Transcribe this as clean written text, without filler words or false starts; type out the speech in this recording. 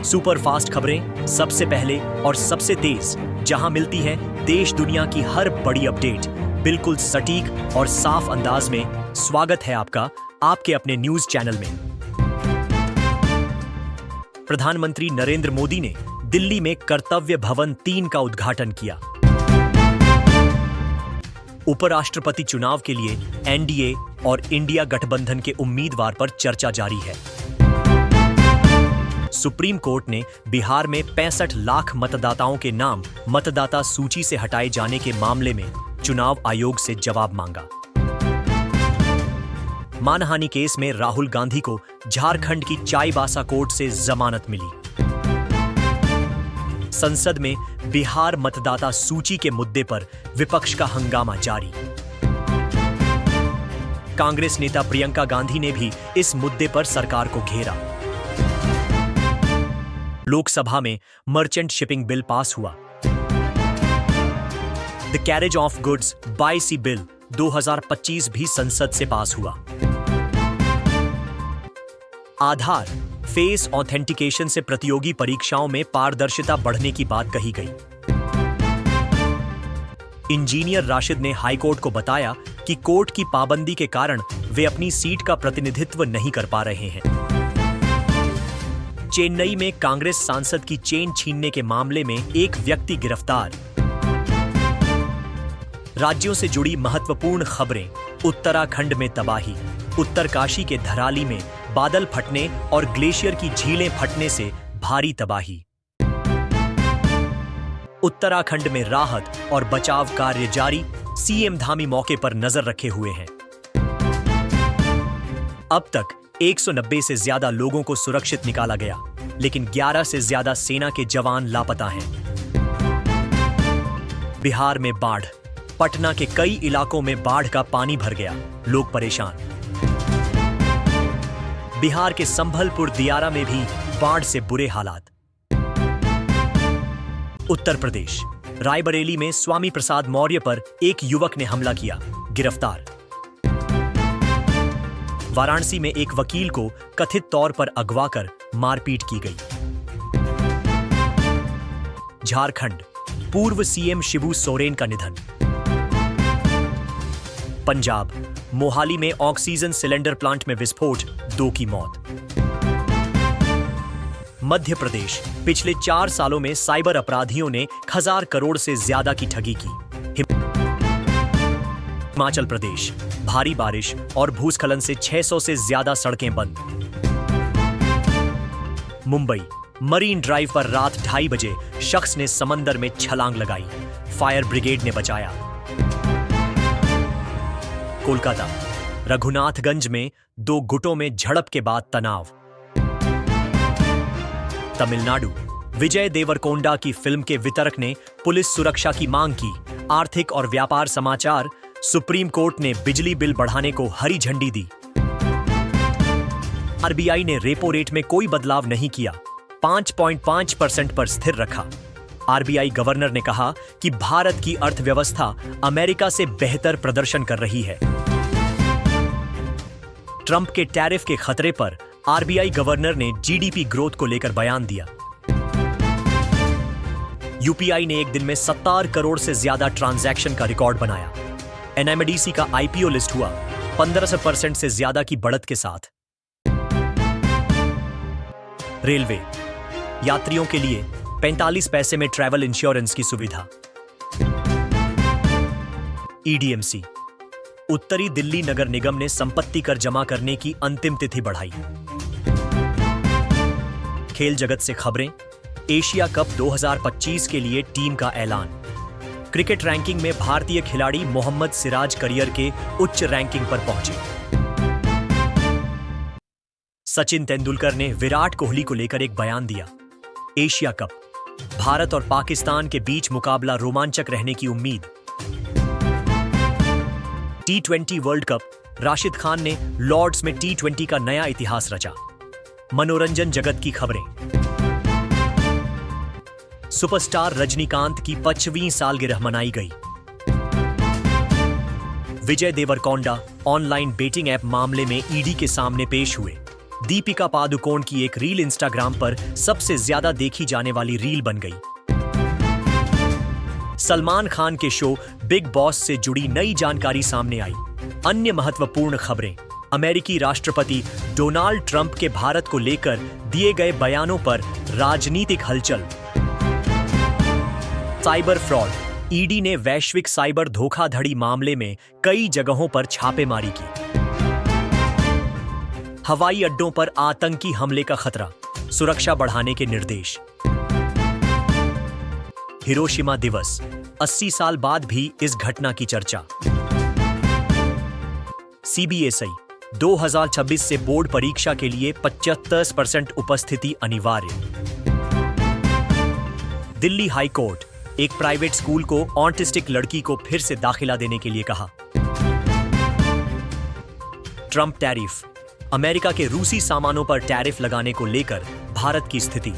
Super fast खबरें सबसे पहले और सबसे तेज, जहां मिलती है देश दुनिया की हर बड़ी अपडेट बिल्कुल सटीक और साफ अंदाज में। स्वागत है आपका आपके अपने न्यूज चैनल में। प्रधानमंत्री नरेंद्र मोदी ने दिल्ली में कर्तव्य भवन 3 का उद्घाटन किया। उपराष्ट्रपति चुनाव के लिए एनडीए और इंडिया गठबंधन के उम्मीदवार पर चर्चा जारी है। सुप्रीम कोर्ट ने बिहार में 65 लाख मतदाताओं के नाम मतदाता सूची से हटाए जाने के मामले में चुनाव आयोग से जवाब मांगा। मानहानि केस में राहुल गांधी को झारखंड की चाईबासा कोर्ट से जमानत मिली। संसद में बिहार मतदाता सूची के मुद्दे पर विपक्ष का हंगामा जारी। कांग्रेस नेता प्रियंका गांधी ने भी इस मुद्दे पर सरकार को घेरा। लोकसभा में मर्चेंट शिपिंग बिल पास हुआ। The carriage of goods by sea bill 2025 भी संसद से पास हुआ। आधार फेस ऑथेंटिकेशन से प्रतियोगी परीक्षाओं में पारदर्शिता बढ़ने की बात कही गई। इंजीनियर राशिद ने हाईकोर्ट को बताया कि कोर्ट की पाबंदी के कारण वे अपनी सीट का प्रतिनिधित्व नहीं कर पा रहे हैं। चेन्नई में कांग्रेस सांसद की चेन छीनने के मामले में एक व्यक्ति गिरफ्तार। राज्यों से जुड़ी महत्वपूर्ण खबरें। उत्तराखंड में तबाही। उत्तरकाशी के धराली में बादल फटने और ग्लेशियर की झीलें फटने से भारी तबाही। उत्तराखंड में राहत और बचाव कार्य जारी। सीएम धामी मौके पर नजर रखे हुए हैं। अब तक 190 से ज्यादा लोगों को सुरक्षित निकाला गया, लेकिन 11 से ज्यादा सेना के जवान लापता हैं। बिहार में बाढ़। पटना के कई इलाकों में बाढ़ का पानी भर गया, लोग परेशान। बिहार के संभलपुर दियारा में भी बाढ़ से बुरे हालात। उत्तर प्रदेश रायबरेली में स्वामी प्रसाद मौर्य पर एक युवक ने हमला किया, गिरफ्तार। वाराणसी में एक वकील को कथित तौर पर अगवा कर मारपीट की गई। झारखंड पूर्व सीएम शिबू सोरेन का निधन। पंजाब मोहाली में ऑक्सीजन सिलेंडर प्लांट में विस्फोट, 2 की मौत। मध्य प्रदेश पिछले 4 सालों में साइबर अपराधियों ने 1000 करोड़ से ज्यादा की ठगी की। हिमाचल प्रदेश भारी बारिश और भूस्खलन से 600 से ज्यादा सड़कें बंद। मुंबई मरीन ड्राइव पर रात 2:30 बजे शख्स ने समंदर में छलांग लगाई, फायर ब्रिगेड ने बचाया। कोलकाता रघुनाथगंज में 2 गुटों में झड़प के बाद तनाव। तमिलनाडु विजय देवरकोंडा की फिल्म के वितरक ने पुलिस सुरक्षा की मांग की। आर्थिक और व्यापार समाचार। सुप्रीम कोर्ट ने बिजली बिल बढ़ाने को हरी झंडी दी। आरबीआई ने रेपो रेट में कोई बदलाव नहीं किया, 5.5% पर स्थिर रखा। आरबीआई गवर्नर ने कहा कि भारत की अर्थव्यवस्था अमेरिका से बेहतर प्रदर्शन कर रही है। ट्रंप के टैरिफ के खतरे पर आरबीआई गवर्नर ने जीडीपी ग्रोथ को लेकर बयान दिया। यूपीआई ने एक दिन में 70 करोड़ से ज्यादा ट्रांजैक्शन का रिकॉर्ड बनाया। एनएमडीसी का आईपीओ लिस्ट हुआ 1500% से ज्यादा की बढ़त के साथ। रेलवे यात्रियों के लिए 45 पैसे में ट्रैवल इंश्योरेंस की सुविधा। ईडीएमसी उत्तरी दिल्ली नगर निगम ने संपत्ति कर जमा करने की अंतिम तिथि बढ़ाई। खेल जगत से खबरें। एशिया कप 2025 के लिए टीम का ऐलान। क्रिकेट रैंकिंग में भारतीय खिलाड़ी मोहम्मद सिराज करियर के उच्च रैंकिंग पर पहुंचे। सचिन तेंदुलकर ने विराट कोहली को लेकर एक बयान दिया। एशिया कप भारत और पाकिस्तान के बीच मुकाबला रोमांचक रहने की उम्मीद। T20 world cup Rashid Khan ने लॉर्ड्स में T20 का नया इतिहास रचा। मनोरंजन जगत की खबरें। सुपरस्टार रजनीकांत की 25वीं सालगिरह मनाई गई। Vijay Deverakonda online betting app मामले में ईडी के सामने पेश हुए। दीपिका पादुकोण की एक रील इंस्टाग्राम पर सबसे ज्यादा देखी जाने वाली रील बन गई। सलमान खान के शो बिग बॉस से जुड़ी नई जानकारी सामने आई। अन्य महत्वपूर्ण खबरें। अमेरिकी राष्ट्रपति डोनाल्ड ट्रंप के भारत को लेकर दिए गए बयानों पर राजनीतिक हलचल। Cyber fraud. ईडी ने वैश्विक साइबर धोखाधड़ी मामले में कई जगहों पर छापेमारी की। हवाई अड्डों पर आतंकी हमले का खतरा, सुरक्षा बढ़ाने के निर्देश। हिरोशिमा दिवस, 80 साल बाद भी इस घटना की चर्चा। सीबीएसई, 2026 से बोर्ड परीक्षा के लिए 75% उपस्थिति अनिवार्य। दिल्ली हाई कोर्ट, एक प्राइवेट स्कूल को ऑटिस्टिक लड़की को फिर से दाखिला देने के लिए कहा। ट्रंप टैरिफ, अमेरिका के रूसी सामानों पर टैरिफ लगाने को लेकर भारत की स्थिति।